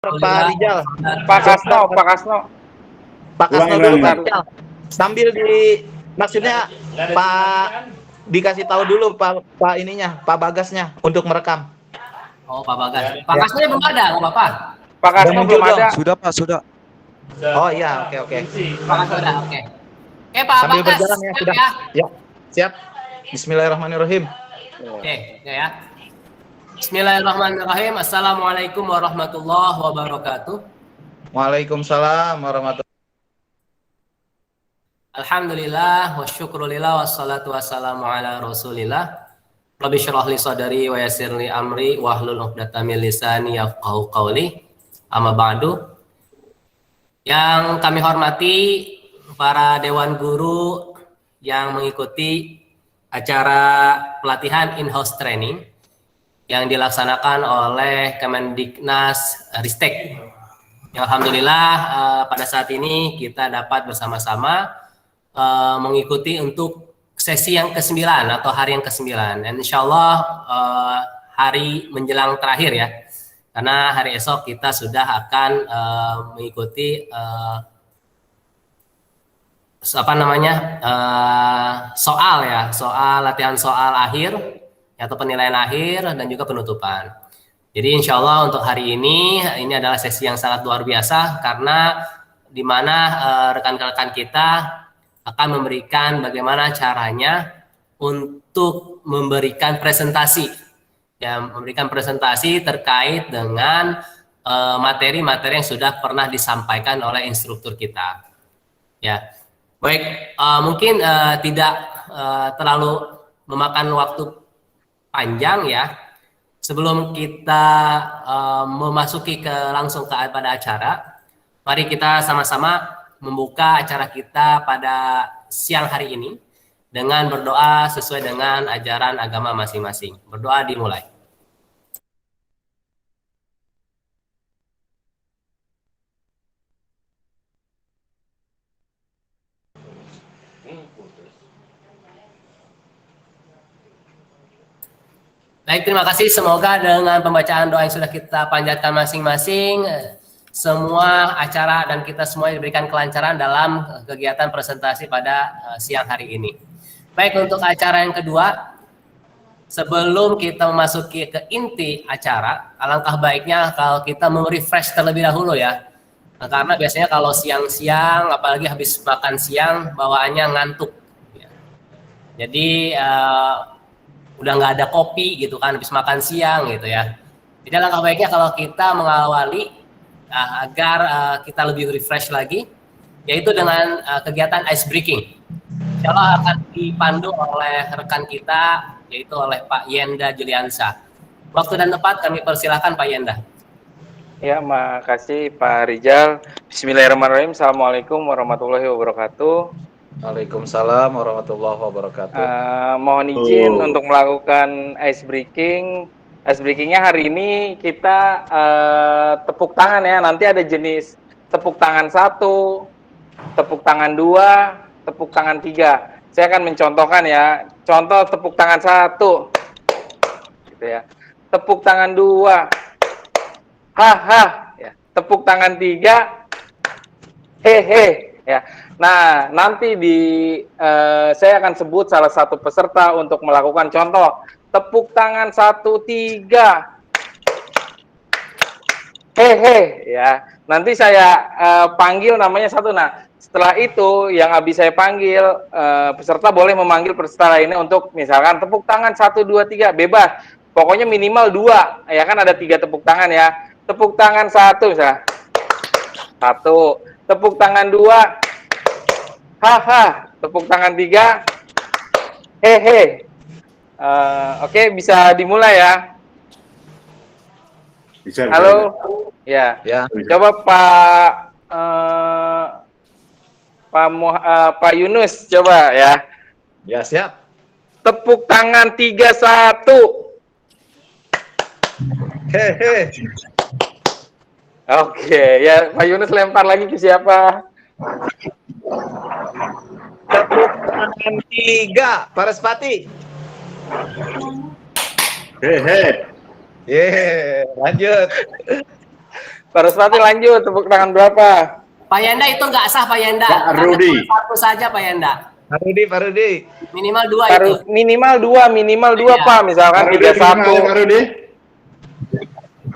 Pak Rijal. Pak Kasno dulu Pak Rijal. Sambil maksudnya Pak dikasih tahu dulu Pak ininya, Pak Bagasnya untuk merekam. Oh, Pak Bagas. Pak Kasno belum ada, nggak apa-apa. Pak Kasno belum ada. Sudah Pak, sudah. Oh iya, oke. Pak Kasno udah, oke. Oke, Pak Sambil Bagas. berjalan ya, sudah. Ya, siap. Bismillahirrahmanirrahim. Oke, ya. Bismillahirrahmanirrahim. Assalamualaikum warahmatullahi wabarakatuh. Waalaikumsalam warahmatullahi. Alhamdulillah wa syukrulillah wassalatu wassalamu ala rasulillah. Rabbi syrah li sadari wa yassir li amri wa hlul 'uqdatam min lisani yafqahu qawli. Amma ba'du. Yang kami hormati para dewan guru yang mengikuti acara pelatihan in-house training yang dilaksanakan oleh Kemendiknas Ristek. Alhamdulillah pada saat ini kita dapat bersama-sama mengikuti untuk sesi yang ke-9 atau hari yang ke-9. Dan insya Allah hari menjelang terakhir ya. Karena hari esok kita sudah akan mengikuti soal latihan soal akhir atau penilaian akhir dan juga penutupan. Jadi insya Allah untuk hari ini adalah sesi yang sangat luar biasa karena di mana rekan-rekan kita akan memberikan bagaimana caranya untuk memberikan presentasi, ya, memberikan presentasi terkait dengan materi-materi yang sudah pernah disampaikan oleh instruktur kita. Ya, baik, mungkin tidak terlalu memakan waktu panjang ya. Sebelum kita memasuki langsung pada acara, mari kita sama-sama membuka acara kita pada siang hari ini dengan berdoa sesuai dengan ajaran agama masing-masing. Berdoa dimulai. Baik, terima kasih. Semoga dengan pembacaan doa yang sudah kita panjatkan masing-masing, semua acara dan kita semua diberikan kelancaran dalam kegiatan presentasi pada siang hari ini. Baik, untuk acara yang kedua, sebelum kita memasuki ke inti acara, alangkah baiknya kalau kita merefresh terlebih dahulu ya. Nah, karena biasanya kalau siang-siang, apalagi habis makan siang, bawaannya ngantuk. Ya. Jadi, udah nggak ada kopi gitu kan habis makan siang gitu ya. Jadi langkah baiknya kalau kita mengawali agar kita lebih refresh lagi, yaitu dengan kegiatan ice breaking. Insya Allah akan dipandu oleh rekan kita, yaitu oleh Pak Yenda Juliansa. Waktu dan tempat kami persilakan Pak Yenda. Ya, makasih Pak Rijal. Bismillahirrahmanirrahim. Assalamualaikum warahmatullahi wabarakatuh. Waalaikumsalam warahmatullahi wabarakatuh. Mohon izin untuk melakukan ice breaking. Ice breakingnya hari ini kita tepuk tangan ya. Nanti ada jenis tepuk tangan 1, tepuk tangan 2, tepuk tangan 3. Saya akan mencontohkan ya. Contoh tepuk tangan 1, gitu ya. Tepuk tangan 2, haha. Ya. Tepuk tangan 3, hehe. Ya. Nah, nanti saya akan sebut salah satu peserta untuk melakukan contoh. Tepuk tangan 1, 3. Hehe, ya. Nanti saya panggil namanya satu. Nah, setelah itu yang habis saya panggil, peserta boleh memanggil peserta lainnya untuk misalkan tepuk tangan 1, 2, 3, bebas. Pokoknya minimal 2. Ya kan ada 3 tepuk tangan ya. Tepuk tangan 1 misalnya. 1. Tepuk tangan 2. Haha, tepuk tangan 3, hehe. Oke, bisa dimulai ya. Bisa. Halo, ya. Coba Pak Yunus, coba ya. Ya, siap. Tepuk tangan 3, 1. Hehe. Oke, ya Pak Yunus lempar lagi ke siapa? Tepuk tangan 3, Paraspati. Hehe. Lanjut. Pak Rusmati lanjut, tepuk tangan berapa? Pak Yanda itu nggak sah Pak Yanda. Pak Rudi. Satu saja Pak Yanda. Pak Rudi. Minimal 2 itu. Minimal dua Iya. Pak, misalkan Pak Rudi, gimana, 31. Pak Rudi?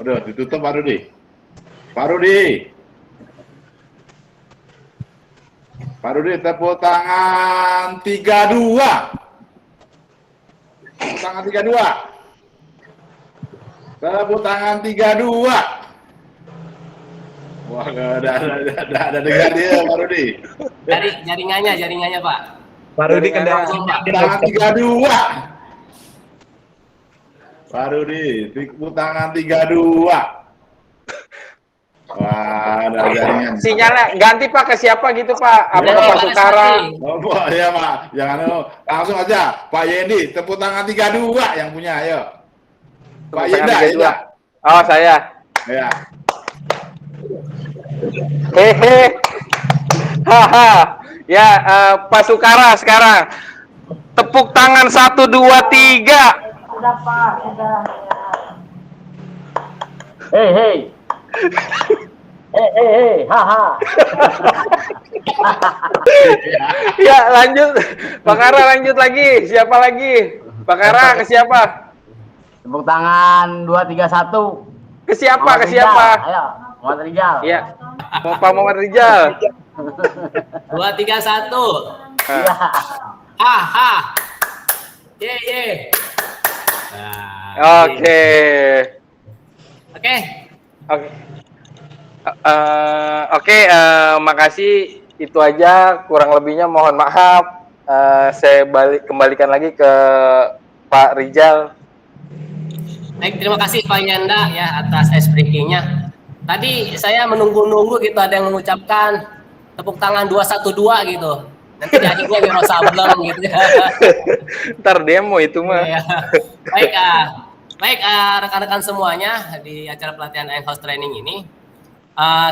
Aduh, ditutup Pak Rudi. Pak Rudi. Pak Rudi, tepuk tangan 32. Tepuk tangan 32. Tepuk tangan 32. Wah, nggak ada dengar dia, Pak Rudi. Jaringannya Pak. Pak Rudi kendala. Tangan 32. Pak Rudi, tepuk tangan 32. Wah, ada jaringan. Sinyalnya ganti Pak ke siapa gitu Pak? Apa ke Pak Sukara? Oh, ya Pak, jangan langsung aja. Pak Yendi, tepuk tangan 32 yang punya, ayo. Pak Yenda, Yenda. Oh, saya. Ya. Hehe. Haha. Ya, Pak Sukara sekarang. Tepuk tangan 1 2 3. Sudah Pak, sudah. Hei, haha. Ya, lanjut. Pak Kara lanjut lagi. Siapa lagi? Pak Kara ke siapa? Tepuk tangan 231. Ke siapa? Muhammad Ke Rijal. siapa? Ayo, Muhammad Rijal. Iya. Mau Pak Muhammad Rijal. 2 3 1. Iya. Ha. Ye. Oke. Oke. Oke. Oke, makasih. Itu aja, kurang lebihnya mohon maaf. Saya kembalikan lagi ke Pak Rijal. Baik, terima kasih Pak Yanda ya atas ice breaking-nya. Tadi saya menunggu-nunggu gitu ada yang mengucapkan tepuk tangan 212 gitu. Nanti jadi gue Wiro Sableng gitu ya. Ntar demo itu mah. Iya. Baik, rekan-rekan semuanya di acara pelatihan in-house training ini.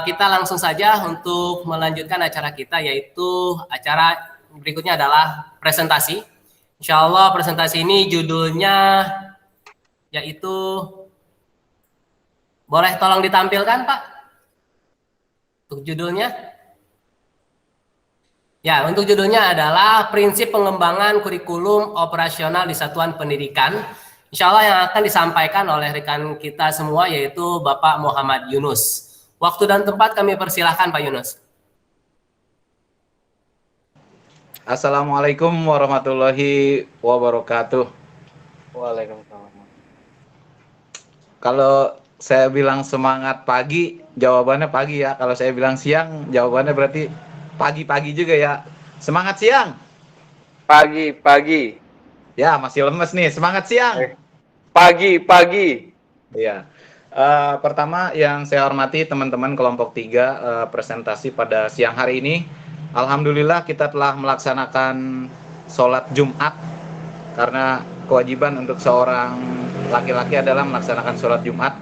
Kita langsung saja untuk melanjutkan acara kita, yaitu acara berikutnya adalah presentasi. Insya Allah presentasi ini judulnya yaitu, boleh tolong ditampilkan Pak untuk judulnya? Ya, untuk judulnya adalah prinsip pengembangan kurikulum operasional di satuan pendidikan. Insya Allah yang akan disampaikan oleh rekan kita semua yaitu Bapak Muhammad Yunus. Waktu dan tempat kami persilahkan Pak Yunus. Assalamualaikum warahmatullahi wabarakatuh. Waalaikumsalam. Kalau saya bilang semangat pagi, jawabannya pagi ya. Kalau saya bilang siang, jawabannya berarti pagi-pagi juga ya. Semangat siang. Pagi. Ya, masih lemes nih. Semangat siang. Pagi. Iya. Pertama yang saya hormati teman-teman kelompok 3 presentasi pada siang hari ini. Alhamdulillah kita telah melaksanakan sholat Jumat karena kewajiban untuk seorang laki-laki adalah melaksanakan sholat Jumat.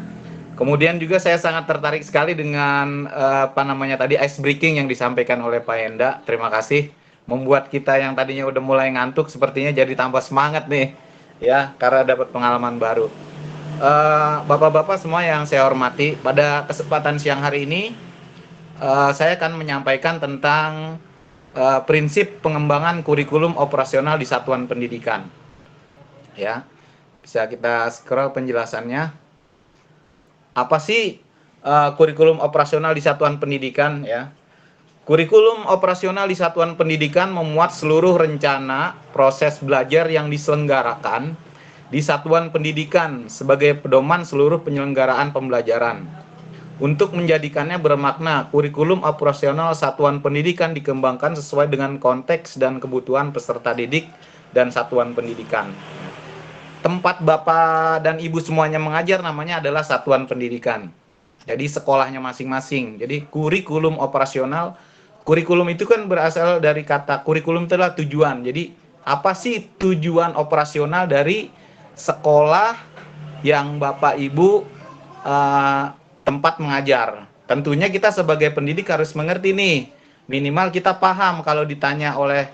Kemudian juga saya sangat tertarik sekali dengan tadi ice breaking yang disampaikan oleh Pak Yenda. Terima kasih, membuat kita yang tadinya udah mulai ngantuk sepertinya jadi tambah semangat nih ya, karena dapat pengalaman baru. Bapak-bapak semua yang saya hormati, pada kesempatan siang hari ini saya akan menyampaikan tentang prinsip pengembangan kurikulum operasional di satuan pendidikan. Ya, bisa kita scroll penjelasannya. Apa sih kurikulum operasional di satuan pendidikan ya? Kurikulum operasional di satuan pendidikan memuat seluruh rencana proses belajar yang diselenggarakan di satuan pendidikan sebagai pedoman seluruh penyelenggaraan pembelajaran. Untuk menjadikannya bermakna, kurikulum operasional satuan pendidikan dikembangkan sesuai dengan konteks dan kebutuhan peserta didik dan satuan pendidikan. Tempat Bapak dan Ibu semuanya mengajar namanya adalah satuan pendidikan. Jadi sekolahnya masing-masing. Jadi kurikulum operasional, kurikulum itu kan berasal dari kata kurikulum itu adalah tujuan. Jadi apa sih tujuan operasional dari sekolah yang Bapak Ibu tempat mengajar? Tentunya kita sebagai pendidik harus mengerti nih, minimal kita paham kalau ditanya oleh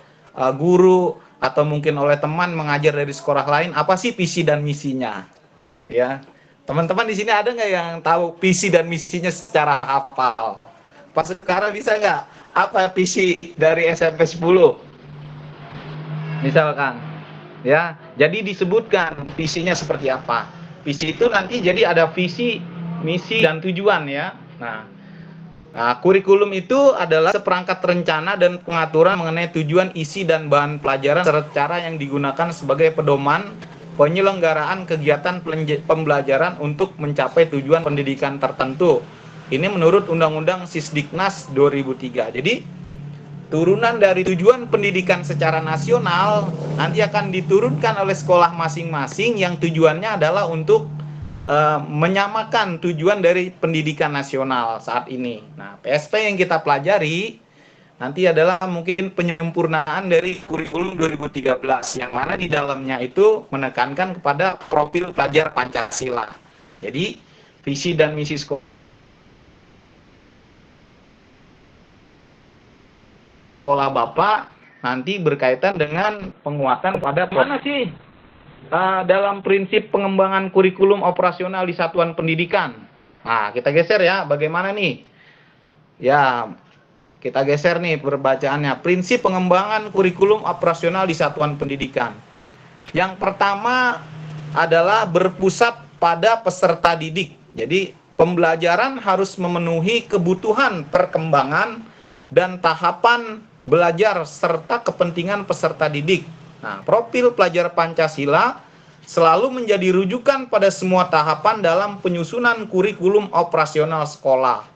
guru atau mungkin oleh teman mengajar dari sekolah lain, apa sih visi dan misinya? Ya, Teman-teman di sini ada nggak yang tahu visi dan misinya secara hafal? Pak sekarang bisa nggak? Apa visi dari SMP 10? Misalkan, ya. Jadi disebutkan visinya seperti apa. Visi itu nanti jadi ada visi, misi, dan tujuan ya. Nah, kurikulum itu adalah seperangkat rencana dan pengaturan mengenai tujuan, isi, dan bahan pelajaran serta cara yang digunakan sebagai pedoman penyelenggaraan kegiatan pembelajaran untuk mencapai tujuan pendidikan tertentu. Ini menurut Undang-Undang Sisdiknas 2003. Jadi, turunan dari tujuan pendidikan secara nasional nanti akan diturunkan oleh sekolah masing-masing yang tujuannya adalah untuk menyamakan tujuan dari pendidikan nasional saat ini. Nah, PSP yang kita pelajari nanti adalah mungkin penyempurnaan dari kurikulum 2013 yang mana di dalamnya itu menekankan kepada profil pelajar Pancasila. Jadi, visi dan misi sekolah Bapak nanti berkaitan dengan penguatan pada mana sih dalam prinsip pengembangan kurikulum operasional di satuan pendidikan. Nah, kita geser ya, bagaimana nih? Ya, kita geser nih perbacaannya. Prinsip pengembangan kurikulum operasional di satuan pendidikan. Yang pertama adalah berpusat pada peserta didik. Jadi, pembelajaran harus memenuhi kebutuhan perkembangan dan tahapan belajar serta kepentingan peserta didik. Nah, profil pelajar Pancasila selalu menjadi rujukan pada semua tahapan dalam penyusunan kurikulum operasional sekolah.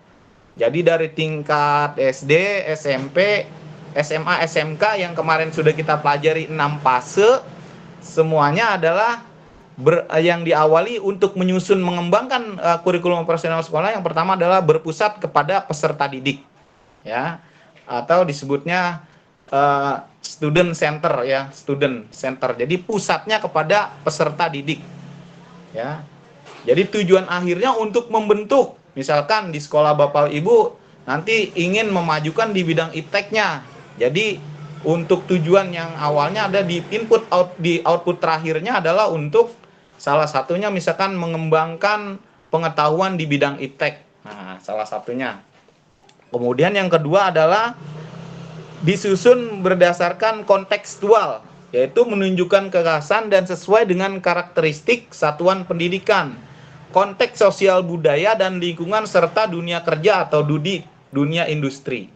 Jadi dari tingkat SD, SMP, SMA, SMK yang kemarin sudah kita pelajari 6 fase, semuanya adalah yang diawali untuk menyusun mengembangkan kurikulum operasional sekolah. Yang pertama adalah berpusat kepada peserta didik, ya, atau disebutnya student center ya, student center. Jadi pusatnya kepada peserta didik. Ya. Jadi tujuan akhirnya untuk membentuk, misalkan di sekolah Bapak Ibu nanti ingin memajukan di bidang ipteknya. Jadi untuk tujuan yang awalnya ada di input di output terakhirnya adalah untuk salah satunya misalkan mengembangkan pengetahuan di bidang iptek. Nah, salah satunya. Kemudian yang kedua adalah disusun berdasarkan kontekstual, yaitu menunjukkan kekhasan dan sesuai dengan karakteristik satuan pendidikan, konteks sosial budaya dan lingkungan serta dunia kerja atau dunia industri.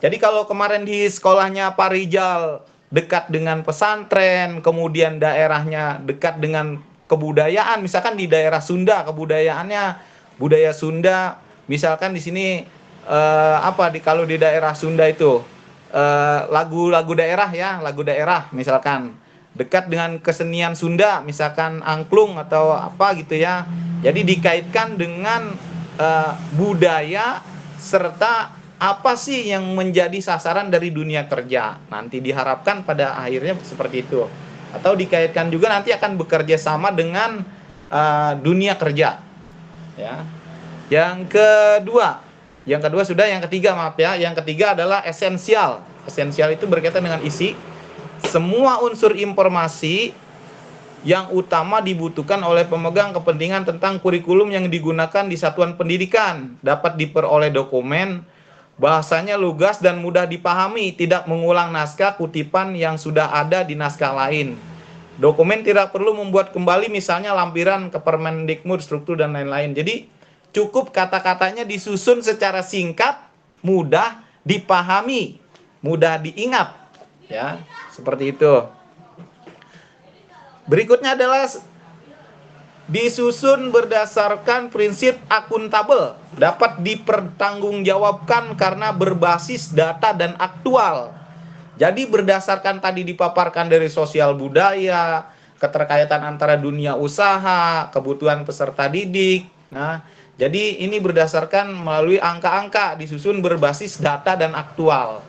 Jadi kalau kemarin di sekolahnya Pak Rijal dekat dengan pesantren, kemudian daerahnya dekat dengan kebudayaan, misalkan di daerah Sunda kebudayaannya budaya Sunda, misalkan di sini kalau di daerah Sunda itu lagu-lagu daerah ya, lagu daerah misalkan dekat dengan kesenian Sunda, misalkan angklung atau apa gitu ya. Jadi dikaitkan dengan budaya serta apa sih yang menjadi sasaran dari dunia kerja. Nanti diharapkan pada akhirnya seperti itu. Atau dikaitkan juga nanti akan bekerja sama dengan dunia kerja. Ya. Yang kedua sudah, yang ketiga maaf ya. Yang ketiga adalah esensial. Esensial itu berkaitan dengan isi. Semua unsur informasi yang utama dibutuhkan oleh pemegang kepentingan tentang kurikulum yang digunakan di satuan pendidikan dapat diperoleh dokumen, bahasanya lugas dan mudah dipahami, tidak mengulang naskah kutipan yang sudah ada di naskah lain. Dokumen tidak perlu membuat kembali misalnya lampiran ke Permendikbud, struktur dan lain-lain. Jadi cukup kata-katanya disusun secara singkat, mudah dipahami, mudah diingat, ya, seperti itu. Berikutnya adalah disusun berdasarkan prinsip akuntabel, dapat dipertanggungjawabkan karena berbasis data dan aktual. Jadi berdasarkan tadi dipaparkan dari sosial budaya, keterkaitan antara dunia usaha, kebutuhan peserta didik. Nah, jadi ini berdasarkan melalui angka-angka, disusun berbasis data dan aktual.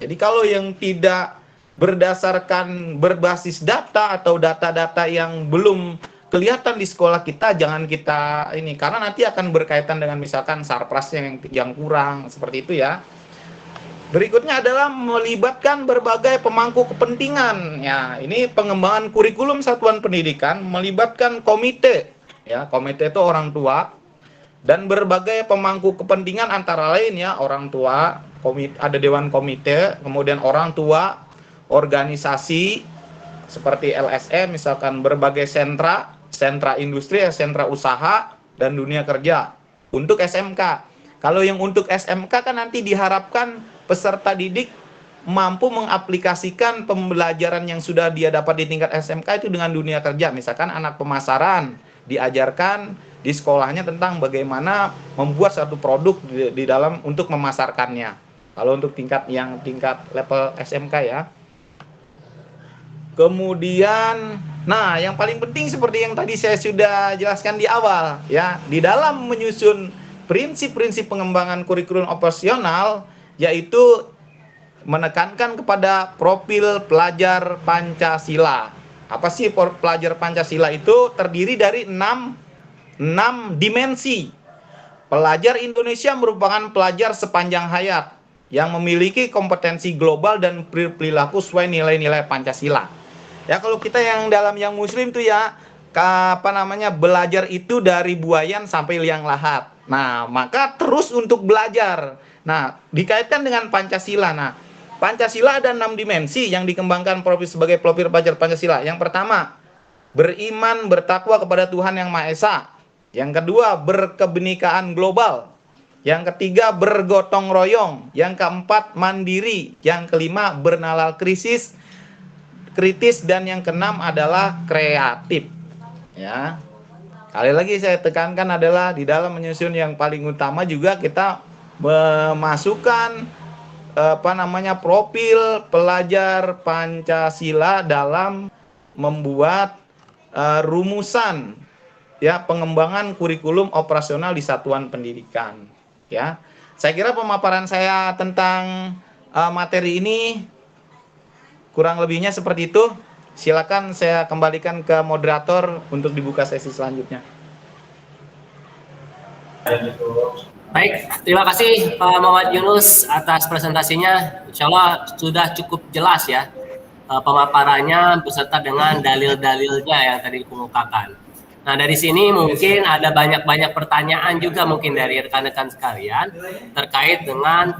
Jadi kalau yang tidak berdasarkan berbasis data atau data-data yang belum kelihatan di sekolah kita, jangan kita ini, karena nanti akan berkaitan dengan misalkan sarprasnya yang kurang, seperti itu ya. Berikutnya adalah melibatkan berbagai pemangku kepentingan. Ya, ini pengembangan kurikulum satuan pendidikan melibatkan komite Ya, komite itu orang tua dan berbagai pemangku kepentingan antara lain ya, orang tua, ada dewan komite, kemudian orang tua, organisasi seperti LSM, misalkan berbagai sentra industri, sentra usaha, dan dunia kerja untuk SMK. Kalau yang untuk SMK kan nanti diharapkan peserta didik mampu mengaplikasikan pembelajaran yang sudah dia dapat di tingkat SMK itu dengan dunia kerja. Misalkan anak pemasaran diajarkan di sekolahnya tentang bagaimana membuat satu produk di dalam untuk memasarkannya. Kalau untuk tingkat level SMK ya. Kemudian, nah yang paling penting seperti yang tadi saya sudah jelaskan di awal ya, di dalam menyusun prinsip-prinsip pengembangan kurikulum operasional yaitu menekankan kepada profil pelajar Pancasila. Apa sih pelajar Pancasila itu? Terdiri dari 6 dimensi. Pelajar Indonesia merupakan pelajar sepanjang hayat yang memiliki kompetensi global dan perilaku sesuai nilai-nilai Pancasila. Ya kalau kita yang muslim tuh ya, belajar itu dari buayan sampai liang lahat. Nah, maka terus untuk belajar. Nah, dikaitkan dengan Pancasila. Nah, Pancasila ada 6 dimensi yang dikembangkan sebagai profil pelajar Pancasila. Yang pertama, beriman bertakwa kepada Tuhan Yang Maha Esa. Yang kedua, berkebenekaan global. Yang ketiga, bergotong royong. Yang keempat, mandiri. Yang kelima, bernalar kritis. Dan yang keenam adalah kreatif. Ya. Kali lagi saya tekankan adalah di dalam menyusun yang paling utama juga kita memasukkan profil pelajar Pancasila dalam membuat rumusan ya pengembangan kurikulum operasional di satuan pendidikan ya. Saya kira pemaparan saya tentang materi ini kurang lebihnya seperti itu. Silakan saya kembalikan ke moderator untuk dibuka sesi selanjutnya. Baik, terima kasih Pak Muhammad Yunus atas presentasinya. Insya Allah sudah cukup jelas ya pemaparannya beserta dengan dalil-dalilnya yang tadi dikemukakan. Nah dari sini mungkin ada banyak pertanyaan juga mungkin dari rekan-rekan sekalian terkait dengan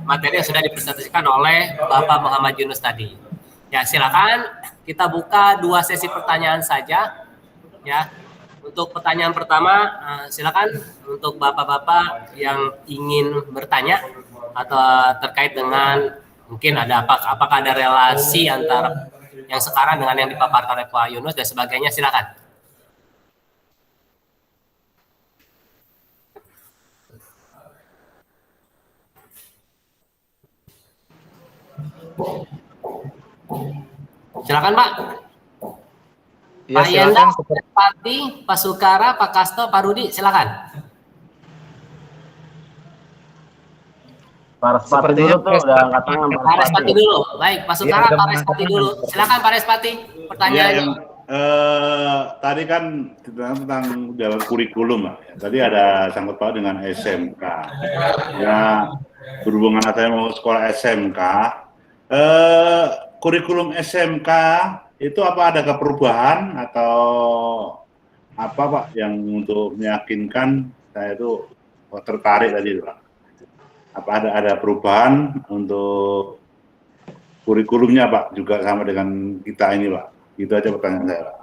materi yang sudah dipresentasikan oleh Bapak Muhammad Yunus tadi. Ya silakan kita buka 2 sesi pertanyaan saja ya. Untuk pertanyaan pertama, silakan untuk bapak-bapak yang ingin bertanya atau terkait dengan mungkin apakah ada relasi antara yang sekarang dengan yang dipaparkan oleh Pak Yunus dan sebagainya, silakan. Silakan Pak. Ya, Pak Yenda, Pak Pati, Pak Sukara, Pak Kasto, Pak Rudi, silakan. Pak Respati dulu tuh udah angkat tangan. Pak Respati dulu. Baik, Pak Sukara, Pak Respati dulu. Silakan Pak Respati, pertanyaannya. Tadi kan tentang dalam kurikulum lah. Tadi ada sangkut paut dengan SMK. Ya, berhubungan saya mau sekolah SMK. Kurikulum SMK itu apa ada perubahan atau apa Pak yang untuk meyakinkan saya itu tertarik tadi Pak? Apa ada perubahan untuk kurikulumnya Pak juga sama dengan kita ini Pak? Itu aja pertanyaan saya Pak.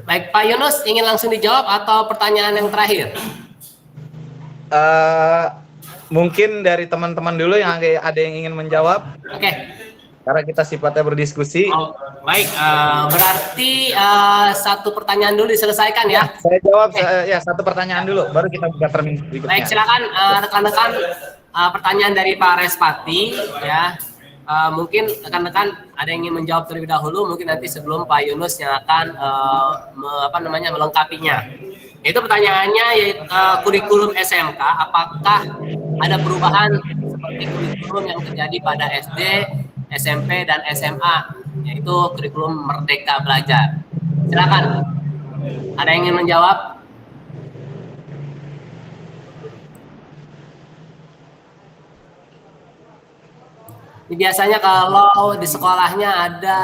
Baik Pak Yunus ingin langsung dijawab atau pertanyaan yang terakhir? Mungkin dari teman-teman dulu yang ada yang ingin menjawab. Oke. Karena kita sifatnya berdiskusi. Baik, berarti satu pertanyaan dulu diselesaikan ya. Saya jawab ya satu pertanyaan dulu, baru kita buka termin berikutnya. Baik, silakan rekan-rekan pertanyaan dari Pak Respati ya. Mungkin rekan-rekan ada yang ingin menjawab terlebih dahulu, mungkin nanti sebelum Pak Yunus yang akan melengkapinya. Itu pertanyaannya yaitu kurikulum SMK, apakah ada perubahan seperti kurikulum yang terjadi pada SD, SMP dan SMA, yaitu kurikulum Merdeka Belajar. Silakan. Ada yang ingin menjawab? Biasanya kalau di sekolahnya ada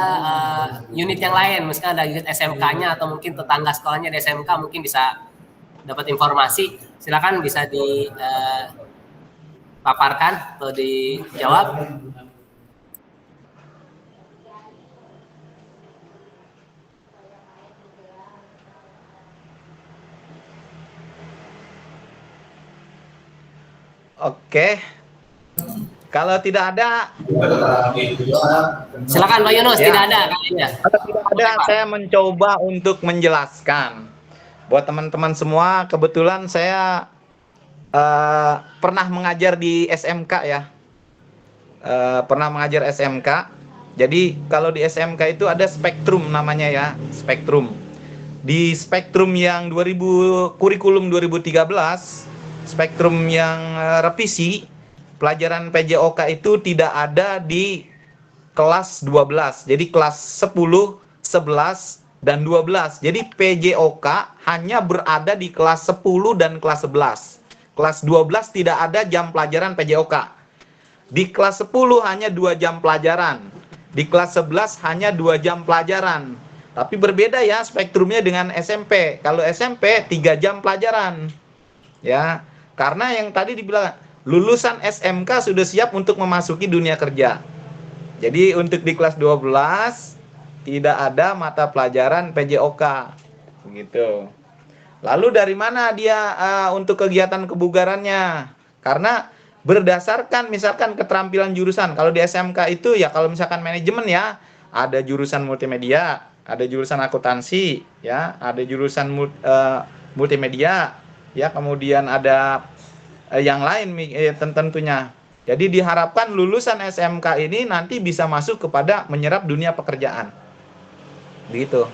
unit yang lain, misalnya ada unit SMK-nya atau mungkin tetangga sekolahnya di SMK mungkin bisa dapat informasi. Silakan bisa dipaparkan atau dijawab. Oke. Kalau tidak ada, silakan Pak Yunus. Ya. Tidak ada kayaknya. kalau tidak ada, saya mencoba untuk menjelaskan. Buat teman-teman semua, kebetulan saya pernah mengajar di SMK ya. Pernah mengajar SMK. Jadi kalau di SMK itu ada spektrum namanya ya, spektrum. Di spektrum yang kurikulum 2013, spektrum yang revisi, pelajaran PJOK itu tidak ada di kelas 12. Jadi kelas 10, 11, dan 12. Jadi PJOK hanya berada di kelas 10 dan kelas 11. Kelas 12 tidak ada jam pelajaran PJOK. Di kelas 10 hanya 2 jam pelajaran. Di kelas 11 hanya 2 jam pelajaran. Tapi berbeda ya spektrumnya dengan SMP. Kalau SMP 3 jam pelajaran. Ya, karena yang tadi dibilang lulusan SMK sudah siap untuk memasuki dunia kerja. Jadi untuk di kelas 12 tidak ada mata pelajaran PJOK. Begitu. Lalu dari mana dia untuk kegiatan kebugarannya? Karena berdasarkan misalkan keterampilan jurusan. Kalau di SMK itu ya kalau misalkan manajemen ya ada jurusan multimedia, ada jurusan akuntansi, ya, ada jurusan multimedia, ya, kemudian ada yang lain tentunya. Jadi diharapkan lulusan SMK ini nanti bisa masuk kepada menyerap dunia pekerjaan. Begitu.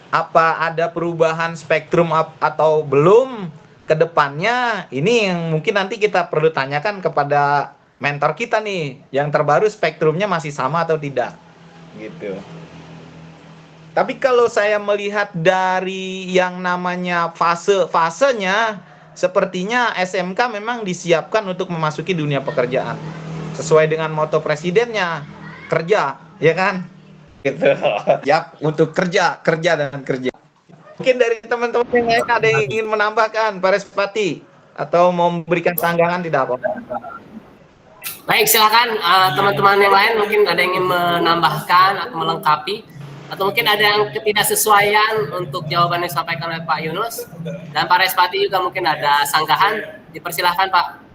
Apa ada perubahan spektrum atau belum ke depannya? Ini yang mungkin nanti kita perlu tanyakan kepada mentor kita nih, yang terbaru spektrumnya masih sama atau tidak. Gitu. Tapi kalau saya melihat dari yang namanya fasenya, sepertinya SMK memang disiapkan untuk memasuki dunia pekerjaan. Sesuai dengan moto presidennya, kerja, ya kan? Gitu. Ya, untuk kerja dan kerja. Mungkin dari teman-teman yang lain ada yang ingin menambahkan, Pak Respati, atau mau memberikan tanggapan tidak apa? Baik, silakan teman-teman yang lain mungkin ada yang ingin menambahkan atau melengkapi, atau mungkin ada yang ketidaksesuaian untuk jawaban yang disampaikan oleh Pak Yunus, dan Pak Respati juga mungkin ada sanggahan. Dipersilahkan Pak.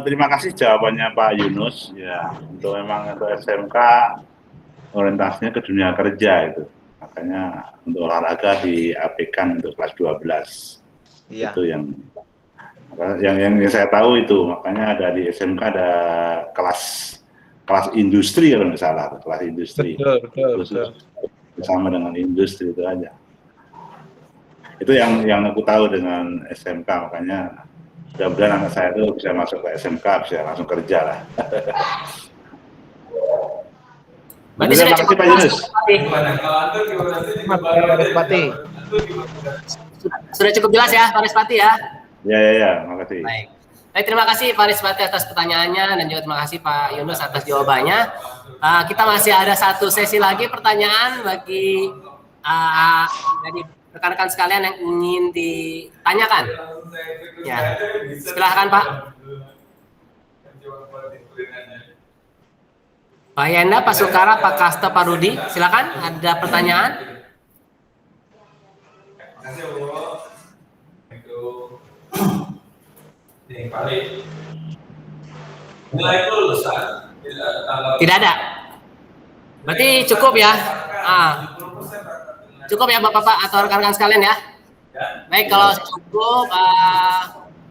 Terima kasih jawabannya Pak Yunus. Ya, untuk SMK orientasinya ke dunia kerja itu, makanya untuk olahraga diaplikkan untuk kelas 12. Iya. Itu yang saya tahu itu, makanya ada di SMK ada kelas industri kalau nggak salah, kelas industri. Betul. Bersama dengan industri itu aja. Itu yang aku tahu dengan SMK, makanya mudah-mudahan anak saya itu bisa masuk ke SMK, bisa langsung kerja lah. Berarti sudah cukup Pak Yunus. Pak Respati. Sudah cukup jelas ya Pak Respati ya? Ya, makasih. Baik. Baik, terima kasih Pak Respati atas pertanyaannya, dan juga terima kasih Pak Yunus atas jawabannya. Kita masih ada satu sesi lagi pertanyaan bagi dari rekan-rekan sekalian yang ingin ditanyakan. Ya, silahkan Pak. Pak Yanda, Pak Sukara, Pak Kasta, Pak Rudi, silakan. Ada pertanyaan? Tidak ada. Berarti cukup ya. Cukup ya Bapak-bapak atau rekan-rekan sekalian ya. Baik, kalau cukup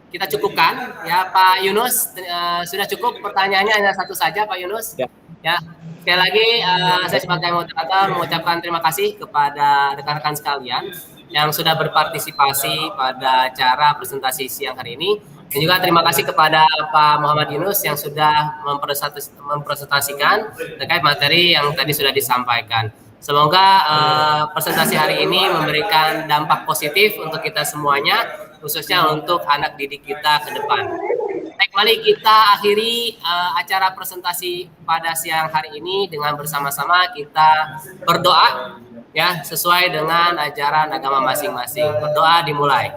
kita cukupkan ya Pak Yunus. Sudah cukup, pertanyaannya hanya satu saja Pak Yunus. Ya, sekali lagi saya sebagai moderator mengucapkan terima kasih kepada rekan-rekan sekalian yang sudah berpartisipasi pada acara presentasi siang hari ini. Dan juga terima kasih kepada Pak Muhammad Yunus yang sudah mempresentasikan terkait materi yang tadi sudah disampaikan. Semoga presentasi hari ini memberikan dampak positif untuk kita semuanya, khususnya untuk anak didik kita ke depan. Baik, Baik, mari kita akhiri acara presentasi pada siang hari ini dengan bersama-sama kita berdoa ya sesuai dengan ajaran agama masing-masing. Berdoa dimulai.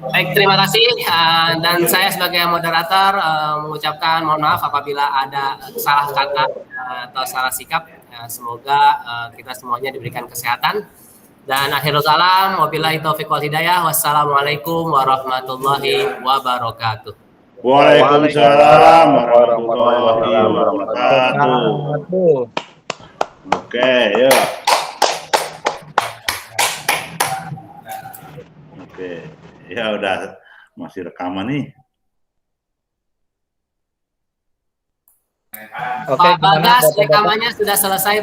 Baik, terima kasih dan saya sebagai moderator mengucapkan mohon maaf apabila ada salah kata atau salah sikap. Semoga kita semuanya diberikan kesehatan. Dan akhirul salam, wabillahi taufiq wal hidayah. Wassalamualaikum warahmatullahi wabarakatuh. Waalaikumsalam warahmatullahi wabarakatuh. Oke, yuk. Oke, ya udah masih rekaman nih. Pak Bagas, rekamannya sudah selesai.